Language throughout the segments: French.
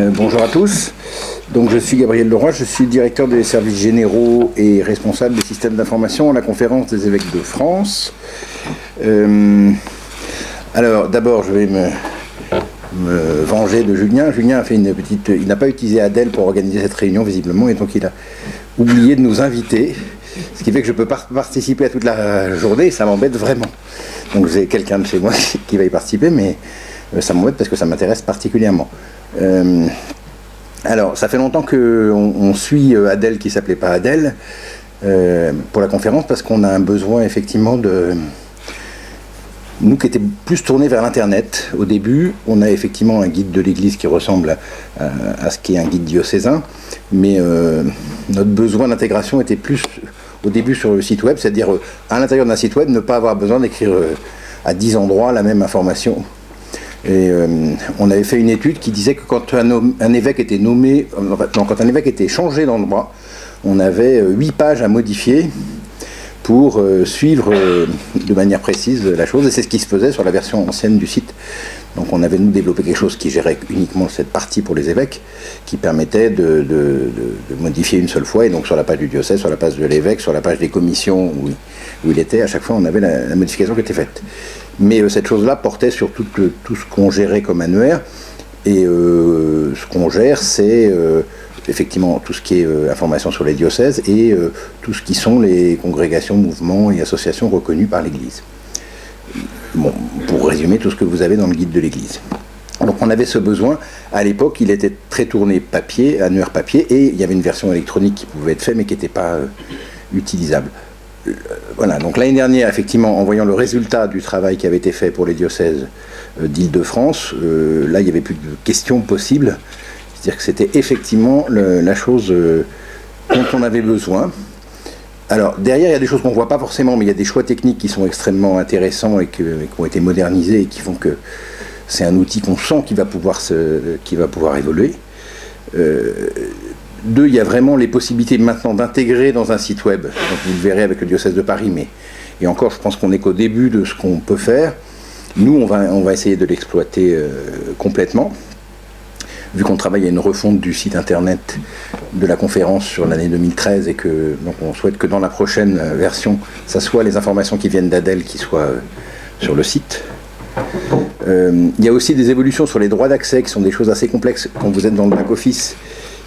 Bonjour à tous. Donc, je suis Gabriel Leroy, je suis directeur des services généraux et responsable des systèmes d'information à la Conférence des évêques de France. Alors, d'abord, je vais me venger de Julien. Julien a fait une petite... Il n'a pas utilisé Adèle pour organiser cette réunion, visiblement, et donc il a oublié de nous inviter, ce qui fait que je ne peux pas participer à toute la journée, et ça m'embête vraiment. Donc, j'ai quelqu'un de chez moi qui va y participer, mais ça m'embête parce que ça m'intéresse particulièrement. Alors, ça fait longtemps qu'on suit Adèle qui ne s'appelait pas Adèle pour la conférence, parce qu'on a un besoin effectivement de... Nous qui étions plus tournés vers l'Internet, au début, on a effectivement un guide de l'Église qui ressemble à ce qu'est un guide diocésain, mais notre besoin d'intégration était plus au début sur le site web, c'est-à-dire à l'intérieur d'un site web, ne pas avoir besoin d'écrire à 10 endroits la même information. Et on avait fait une étude qui disait que quand un évêque était nommé, quand un évêque était changé d'endroit, on avait 8 pages à modifier pour suivre de manière précise la chose, et c'est ce qui se faisait sur la version ancienne du site. Donc on avait nous développé quelque chose qui gérait uniquement cette partie pour les évêques, qui permettait de modifier une seule fois, et donc sur la page du diocèse, sur la page de l'évêque, sur la page des commissions où il était, à chaque fois on avait la modification qui était faite. Mais cette chose-là portait sur tout ce qu'on gérait comme annuaire, et ce qu'on gère, c'est effectivement tout ce qui est information sur les diocèses et tout ce qui sont les congrégations, mouvements et associations reconnues par l'Église. Bon, pour résumer tout ce que vous avez dans le guide de l'Église. Donc on avait ce besoin. À l'époque, il était très tourné papier, annuaire papier, et il y avait une version électronique qui pouvait être faite, mais qui n'était pas utilisable. Voilà, donc l'année dernière, effectivement, en voyant le résultat du travail qui avait été fait pour les diocèses d'Île-de-France, là, il n'y avait plus de questions possibles. C'est-à-dire que c'était effectivement la chose dont on avait besoin. Alors, derrière, il y a des choses qu'on ne voit pas forcément, mais il y a des choix techniques qui sont extrêmement intéressants et qui ont été modernisés et qui font que c'est un outil qu'on sent qui va pouvoir évoluer. Deux, il y a vraiment les possibilités maintenant d'intégrer dans un site web. Donc, vous le verrez avec le diocèse de Paris, et encore, je pense qu'on n'est qu'au début de ce qu'on peut faire. Nous, on va essayer de l'exploiter complètement. Vu qu'on travaille à une refonte du site internet de la conférence sur l'année 2013 et que donc on souhaite que dans la prochaine version, ça soit les informations qui viennent d'Adèle qui soient sur le site. Il y a aussi des évolutions sur les droits d'accès qui sont des choses assez complexes quand vous êtes dans le back-office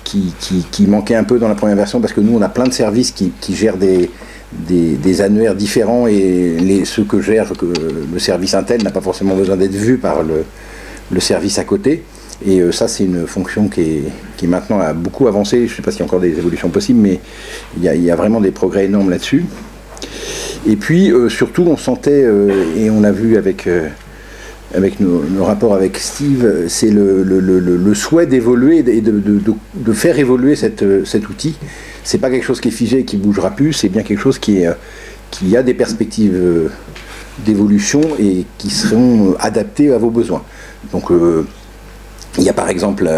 qui manquaient un peu dans la première version, parce que nous on a plein de services qui gèrent des annuaires différents, et ceux que gère le service Intel n'a pas forcément besoin d'être vu par le service à côté. Et ça, c'est une fonction qui maintenant a beaucoup avancé. Je ne sais pas s'il y a encore des évolutions possibles, mais il y a vraiment des progrès énormes là-dessus. Et puis, surtout, on sentait, et on l'a vu avec nos rapports avec Steve, c'est le souhait d'évoluer et de faire évoluer cet outil. C'est pas quelque chose qui est figé et qui bougera plus, c'est bien quelque chose qui a des perspectives d'évolution et qui seront adaptées à vos besoins. Donc, il y a par exemple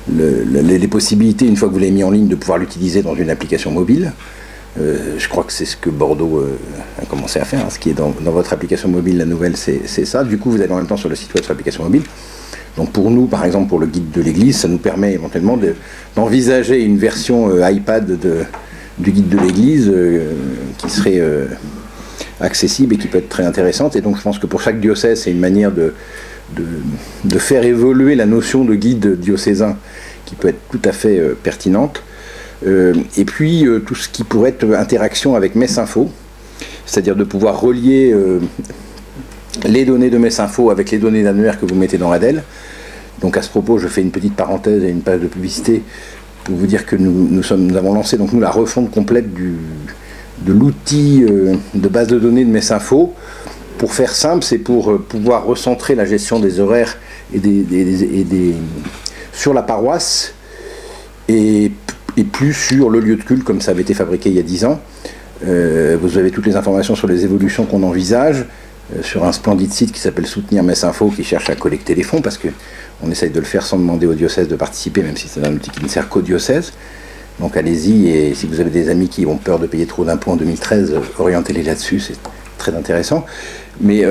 les possibilités, une fois que vous l'avez mis en ligne, de pouvoir l'utiliser dans une application mobile. Je crois que c'est ce que Bordeaux a commencé à faire. Ce qui est dans votre application mobile, la nouvelle, c'est ça. Du coup, vous allez en même temps sur le site web, sur l'application mobile. Donc pour nous, par exemple, pour le guide de l'Église, ça nous permet éventuellement d'envisager une version iPad du guide de l'Église qui serait accessible et qui peut être très intéressante. Et donc je pense que pour chaque diocèse, c'est une manière de faire évoluer la notion de guide diocésain qui peut être tout à fait pertinente. Et puis tout ce qui pourrait être interaction avec Messinfo, c'est-à-dire de pouvoir relier les données de Messinfo avec les données d'annuaire que vous mettez dans Adèle. Donc à ce propos, je fais une petite parenthèse et une page de publicité pour vous dire que nous avons lancé donc, la refonte complète de l'outil de base de données de Messinfo. Pour faire simple, c'est pour pouvoir recentrer la gestion des horaires sur la paroisse et plus sur le lieu de culte comme ça avait été fabriqué il y a 10 ans. Vous avez toutes les informations sur les évolutions qu'on envisage sur un splendide site qui s'appelle Soutenir Messinfo, qui cherche à collecter les fonds, parce qu'on essaye de le faire sans demander au diocèse de participer, même si c'est un outil qui ne sert qu'au diocèse. Donc allez-y, et si vous avez des amis qui ont peur de payer trop d'impôts en 2013, orientez-les là-dessus, c'est très intéressant. Mais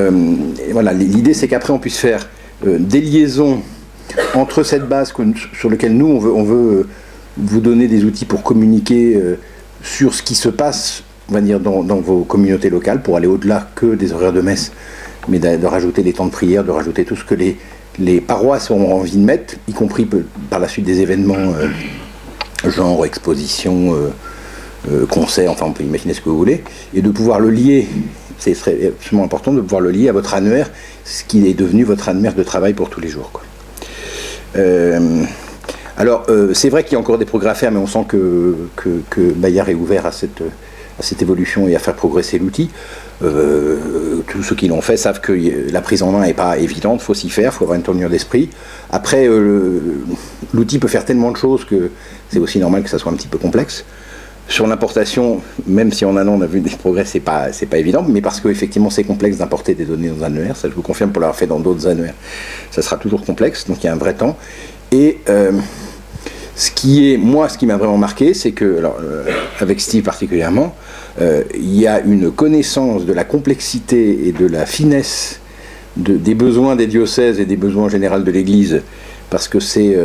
voilà, l'idée c'est qu'après on puisse faire des liaisons entre cette base sur laquelle nous, on veut vous donner des outils pour communiquer sur ce qui se passe, on va dire, dans vos communautés locales, pour aller au-delà que des horaires de messe, mais de rajouter des temps de prière, de rajouter tout ce que les paroisses ont envie de mettre, y compris par la suite des événements genre exposition, concert, enfin on peut imaginer ce que vous voulez, et de pouvoir le lier, c'est absolument important de pouvoir le lier à votre annuaire, ce qui est devenu votre annuaire de travail pour tous les jours, quoi. Alors, c'est vrai qu'il y a encore des progrès à faire, mais on sent que Bayard est ouvert à cette évolution et à faire progresser l'outil. Tous ceux qui l'ont fait savent que la prise en main n'est pas évidente, il faut s'y faire, il faut avoir une tournure d'esprit. Après, l'outil peut faire tellement de choses que c'est aussi normal que ça soit un petit peu complexe. Sur l'importation, même si en un an on a vu des progrès, c'est pas évident, mais parce qu'effectivement c'est complexe d'importer des données dans un annuaire, ça je vous confirme pour l'avoir fait dans d'autres annuaires, ça sera toujours complexe, donc il y a un vrai temps. Et ce qui m'a vraiment marqué, c'est que, alors, avec Steve particulièrement, il y a une connaissance de la complexité et de la finesse des besoins des diocèses et des besoins en général de l'Église, parce que c'est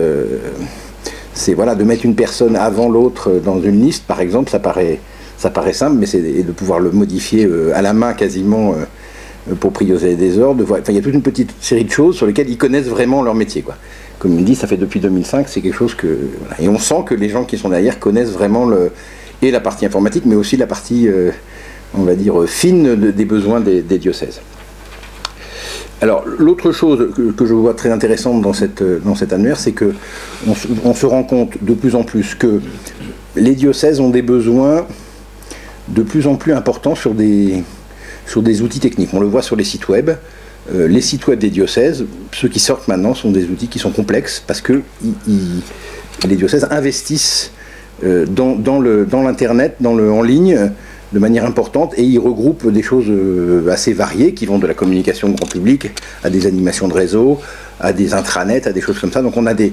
voilà, de mettre une personne avant l'autre dans une liste, par exemple, ça paraît simple, mais c'est de pouvoir le modifier à la main quasiment pour prioriser des ordres. Enfin, il y a toute une petite série de choses sur lesquelles ils connaissent vraiment leur métier, quoi. Comme il me dit, ça fait depuis 2005, c'est quelque chose que... Voilà. Et on sent que les gens qui sont derrière connaissent vraiment et la partie informatique, mais aussi la partie, on va dire, fine des besoins des diocèses. Alors, l'autre chose que je vois très intéressante dans cet annuaire, c'est qu'on se rend compte de plus en plus que les diocèses ont des besoins de plus en plus importants sur des outils techniques. On le voit sur les sites web. Les sites web des diocèses, ceux qui sortent maintenant, sont des outils qui sont complexes parce que les diocèses investissent dans l'internet, en ligne, de manière importante, et ils regroupent des choses assez variées qui vont de la communication grand public à des animations de réseau, à des intranets, à des choses comme ça. Donc on a des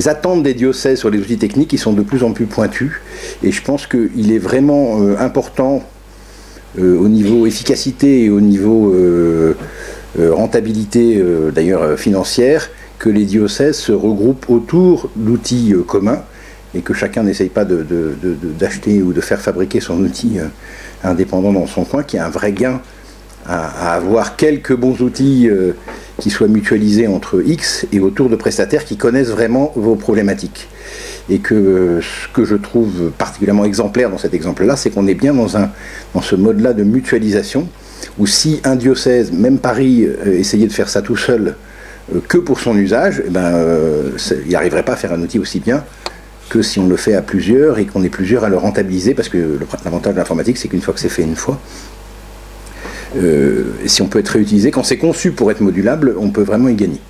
attentes des diocèses sur les outils techniques qui sont de plus en plus pointues, et je pense qu'il est vraiment important au niveau efficacité et au niveau rentabilité, d'ailleurs financière, que les diocèses se regroupent autour d'outils communs et que chacun n'essaye pas d'acheter ou de faire fabriquer son outil indépendant dans son coin, qu'il y a un vrai gain à avoir quelques bons outils qui soient mutualisés entre X et autour de prestataires qui connaissent vraiment vos problématiques. Et que ce que je trouve particulièrement exemplaire dans cet exemple-là, c'est qu'on est bien dans ce mode-là de mutualisation, où si un diocèse, même Paris, essayait de faire ça tout seul, que pour son usage, il n'arriverait pas à faire un outil aussi bien que si on le fait à plusieurs et qu'on est plusieurs à le rentabiliser, parce que l'avantage de l'informatique, c'est qu'une fois que c'est fait une fois, si on peut être réutilisé, quand c'est conçu pour être modulable, on peut vraiment y gagner.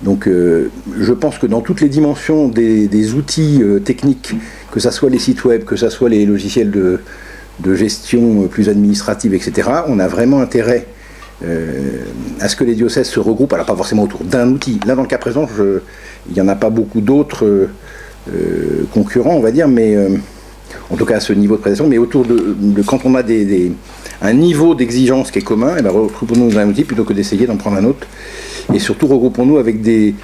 Donc je pense que dans toutes les dimensions des outils techniques, que ce soit les sites web, que ce soit les logiciels de gestion plus administrative, etc., on a vraiment intérêt à ce que les diocèses se regroupent, alors pas forcément autour d'un outil. Là, dans le cas présent, il n'y en a pas beaucoup d'autres concurrents, on va dire, mais en tout cas à ce niveau de prestation, mais autour de quand on a un niveau d'exigence qui est commun, regroupons-nous dans un outil plutôt que d'essayer d'en prendre un autre. Et surtout, regroupons-nous avec des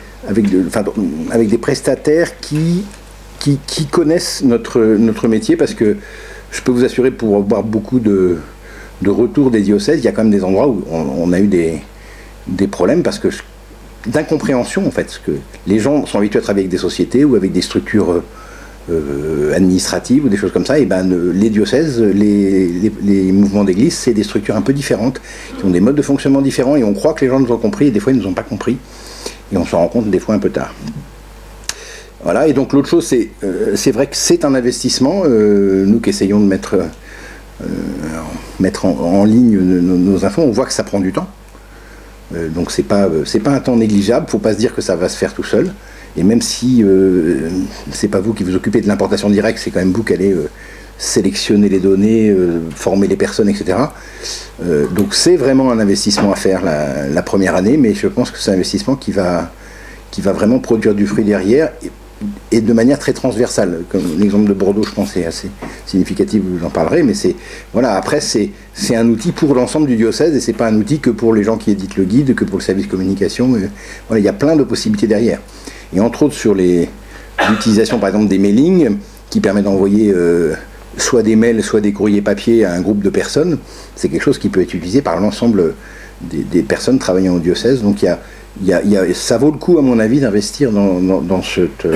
prestataires qui connaissent notre métier, parce que je peux vous assurer, pour avoir beaucoup de retours des diocèses, il y a quand même des endroits où on a eu des problèmes, parce que d'incompréhension, en fait, parce que les gens sont habitués à travailler avec des sociétés ou avec des structures administratives ou des choses comme ça, et les diocèses, les mouvements d'église, c'est des structures un peu différentes, qui ont des modes de fonctionnement différents, et on croit que les gens nous ont compris, et des fois ils ne nous ont pas compris, et on s'en rend compte des fois un peu tard. Voilà, et donc l'autre chose, c'est vrai que c'est un investissement, nous qui essayons de mettre en ligne nos infos, on voit que ça prend du temps, donc c'est pas un temps négligeable, faut pas se dire que ça va se faire tout seul. Et même si c'est pas vous qui vous occupez de l'importation directe, c'est quand même vous qui allez sélectionner les données, former les personnes, etc. Donc c'est vraiment un investissement à faire la première année, mais je pense que c'est un investissement qui va vraiment produire du fruit derrière. et de manière très transversale. Comme l'exemple de Bordeaux, je pense, est assez significatif, vous en parlerez, mais après, c'est un outil pour l'ensemble du diocèse, et c'est pas un outil que pour les gens qui éditent le guide, que pour le service communication. Voilà, il y a plein de possibilités derrière. Et entre autres, sur l'utilisation, par exemple, des mailings, qui permet d'envoyer soit des mails, soit des courriers papier à un groupe de personnes, c'est quelque chose qui peut être utilisé par l'ensemble des personnes travaillant au diocèse. Donc ça vaut le coup, à mon avis, d'investir dans cette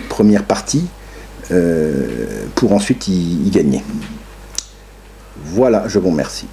première partie pour ensuite y gagner. Voilà, je vous remercie.